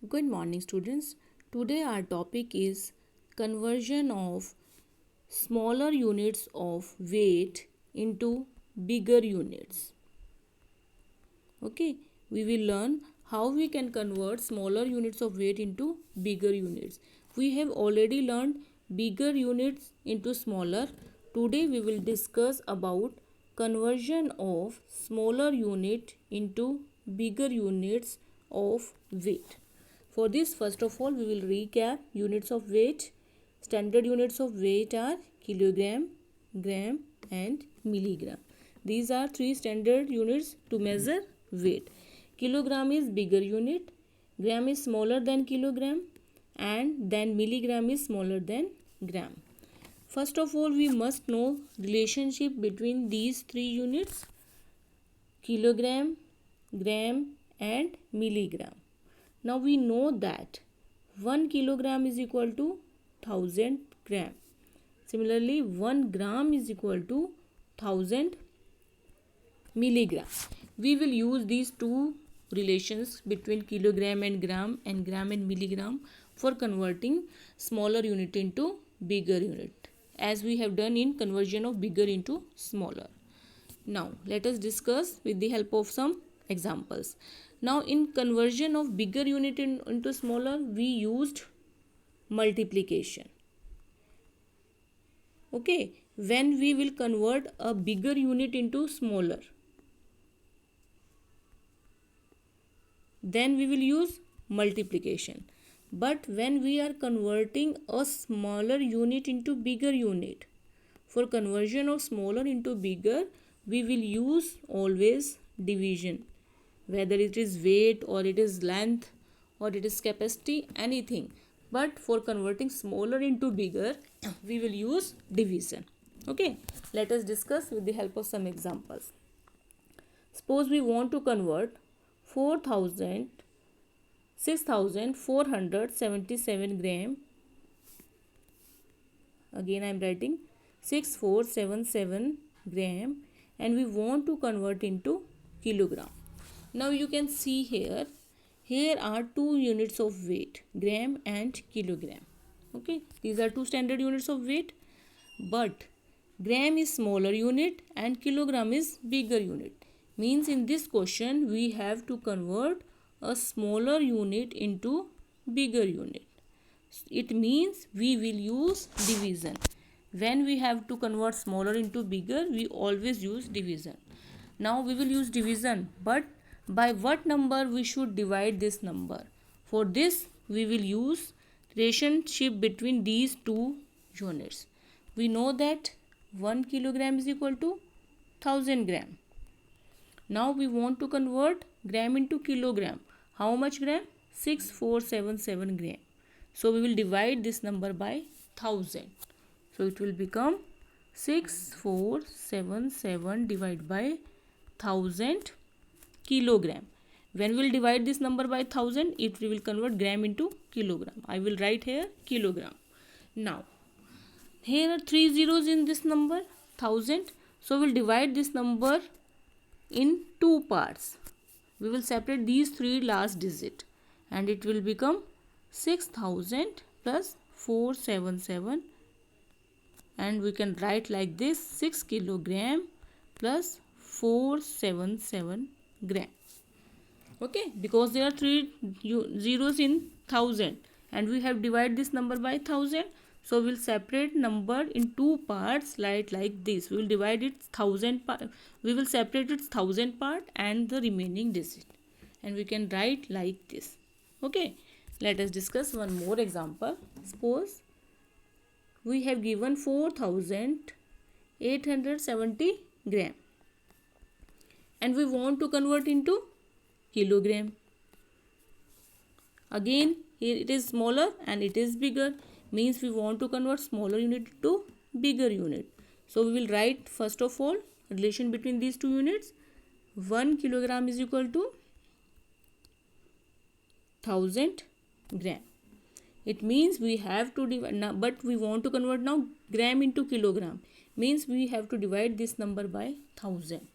Good morning, students. Today, our topic is conversion of smaller units of weight into bigger units. Okay, we will learn how we can convert smaller units of weight into bigger units. We have already learned bigger units into smaller. Today, we will discuss about conversion of smaller unit into bigger units of weight. For this, first of all, we will recap units of weight. Standard units of weight are kilogram, gram, and milligram. These are three standard units to measure weight. Kilogram is bigger unit, gram is smaller than kilogram, and then milligram is smaller than gram. First of all, we must know relationship between these three units: kilogram, gram, and milligram. Now we know that 1 kilogram is equal to 1000 gram. Similarly, 1 gram is equal to 1000 milligram. We will use these two relations between kilogram and gram and milligram for converting smaller unit into bigger unit, as we have done in conversion of bigger into smaller. Now let us discuss with the help of some examples. Now in conversion of bigger unit into smaller, we used multiplication. Okay, when we will convert a bigger unit into smaller, then we will use multiplication. But when we are converting a smaller unit into bigger unit, for conversion of smaller into bigger, we will use always division. Whether it is weight or it is length or it is capacity, anything. But for converting smaller into bigger, we will use division. Okay, let us discuss with the help of some examples. Suppose we want to convert 6,477 gram. Again I am writing 6477 gram, and we want to convert into kilogram. Now you can see here are two units of weight, gram and kilogram. Okay, these are two standard units of weight, but gram is smaller unit and kilogram is bigger unit. Means in this question we have to convert a smaller unit into bigger unit. It means we will use division. When we have to convert smaller into bigger, we always use division. Now we will use division, but by what number we should divide this number? For this we will use relationship between these two units. We know that 1 kilogram is equal to 1000 gram. Now we want to convert gram into kilogram. How much gram? 6477 gram. So we will divide this number by 1000. So it will become 6477 divided by 1000 kilogram. When we will divide this number by 1000, it will convert gram into kilogram. I will write here kilogram. Now here are three zeros in this number 1000. So we will divide this number in two parts. We will separate these three last digit, and it will become 6000 plus 477, and we can write like this: 6 kilogram plus 477 gram. Okay, because there are three zeros in 1000 and we have divided this number by 1000, so we'll separate number in two parts like this. We will divide it 1000 part. We will separate its 1000 part and the remaining digit, and we can write like this. Okay, let us discuss one more example. Suppose we have given 4870 gram and we want to convert into kilogram. Again here it is smaller and it is bigger, means we want to convert smaller unit to bigger unit. So we will write first of all relation between these two units. 1 kilogram is equal to 1000 gram. It means we have to divide now, but we want to convert now gram into kilogram, means we have to divide this number by 1000.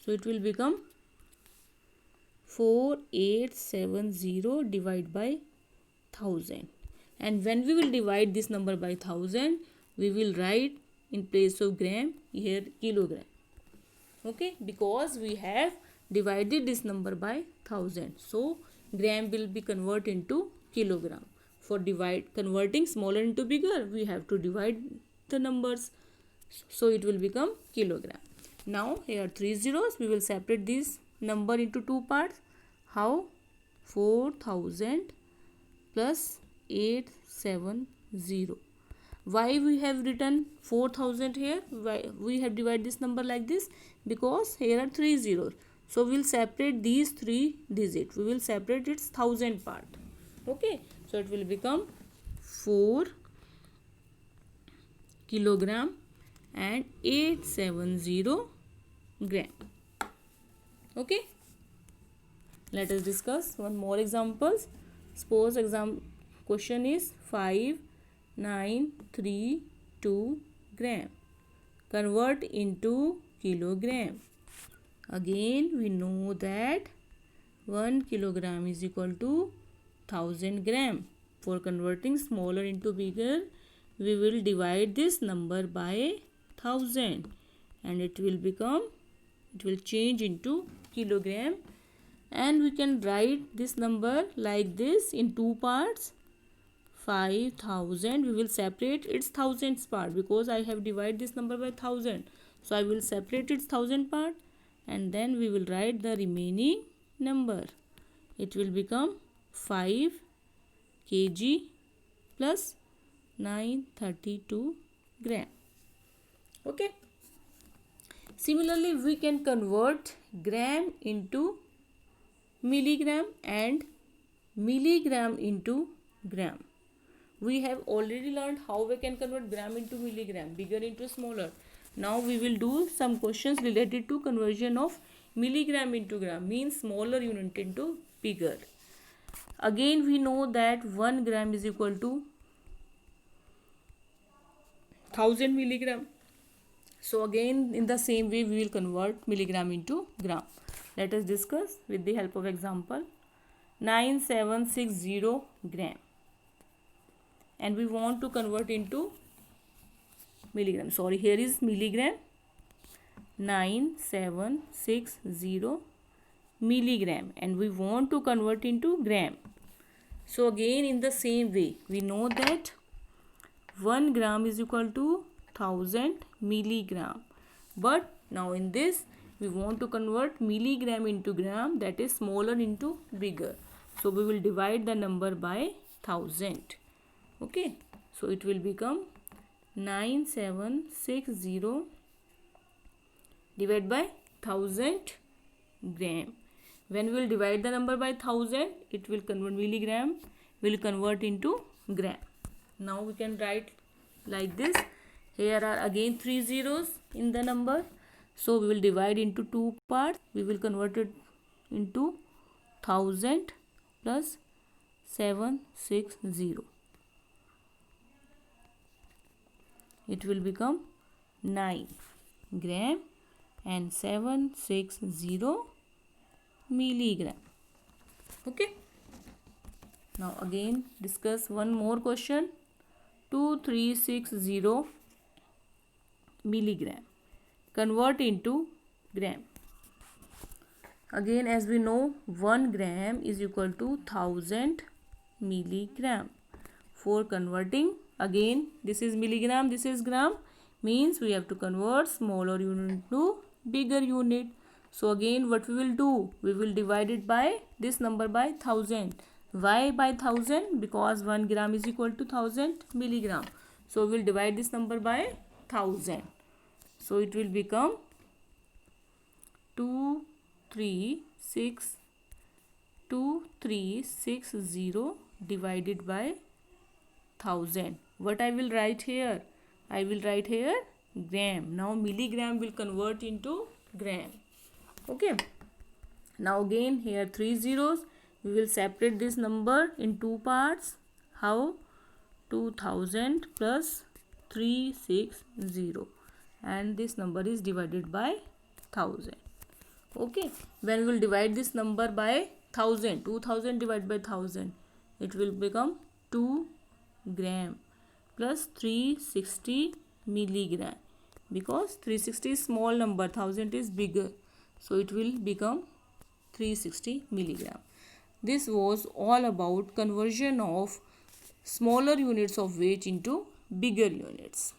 So it will become 4870 divided by 1000. And when we will divide this number by 1000, we will write in place of gram here kilogram. Okay, because we have divided this number by 1000, so gram will be converted into kilogram. For converting smaller into bigger, we have to divide the numbers, so it will become kilogram. Now here 3 zeros, we will separate this number into two parts. How? 4000 plus 870. Why we have written 4000 here? Why we have divided this number like this? Because here are 3 zeros. So we will separate these 3 digits. We will separate its thousand part. Okay. So it will become 4 kilogram and 870 gram. Okay. Let us discuss one more examples. Suppose question is 5932 gram. Convert into kilogram. Again we know that 1 kilogram is equal to 1000 gram. For converting smaller into bigger, we will divide this number by 1000 and it will change into kilogram. And we can write this number like this in two parts. 5000, we will separate its thousands part because I have divided this number by 1000. So I will separate its thousand part and then we will write the remaining number. It will become 5 kg plus 932 gram. Okay. Similarly, we can convert gram into milligram and milligram into gram. We have already learned how we can convert gram into milligram, bigger into smaller. Now we will do some questions related to conversion of milligram into gram, means smaller unit into bigger. Again we know that 1 gram is equal to 1000 milligram. So again in the same way we will convert milligram into gram. Let us discuss with the help of example. 9760 gram. And we want to convert into milligram. Sorry, here is milligram. 9760 milligram. And we want to convert into gram. So again in the same way, we know that 1 gram is equal to 1000 milligram. But now in this, we want to convert milligram into gram, that is smaller into bigger. So we will divide the number by 1000. Okay. So it will become 9760 divided by 1000 gram. When we will divide the number by 1000, it will convert milligram, will convert into gram. Now we can write like this. Here are again 3 zeros in the number. So we will divide into two parts. We will convert it into 1000 plus 760. It will become 9 gram and 760 milligram. Okay. Now again discuss one more question. 2360 milligram. Convert into gram. Again as we know 1 gram is equal to 1000 milligram. For converting, again this is milligram, this is gram, means we have to convert smaller unit to bigger unit. So again what we will do, we will divide it by this number by 1000. Why by 1000? Because 1 gram is equal to 1000 milligram. So we will divide this number by 1000. So it will become 2360 divided by 1000. What I will write here? I will write here gram. Now milligram will convert into gram. Okay. Now again here 3 zeros. We will separate this number in two parts. How? 2000 plus 360. And this number is divided by 1000. Okay, when we will divide this number by 1000, 2000 divided by 1000, it will become 2 gram plus 360 milligram, because 360 is small number, 1000 is bigger, so it will become 360 milligram. This was all about conversion of smaller units of weight into bigger units.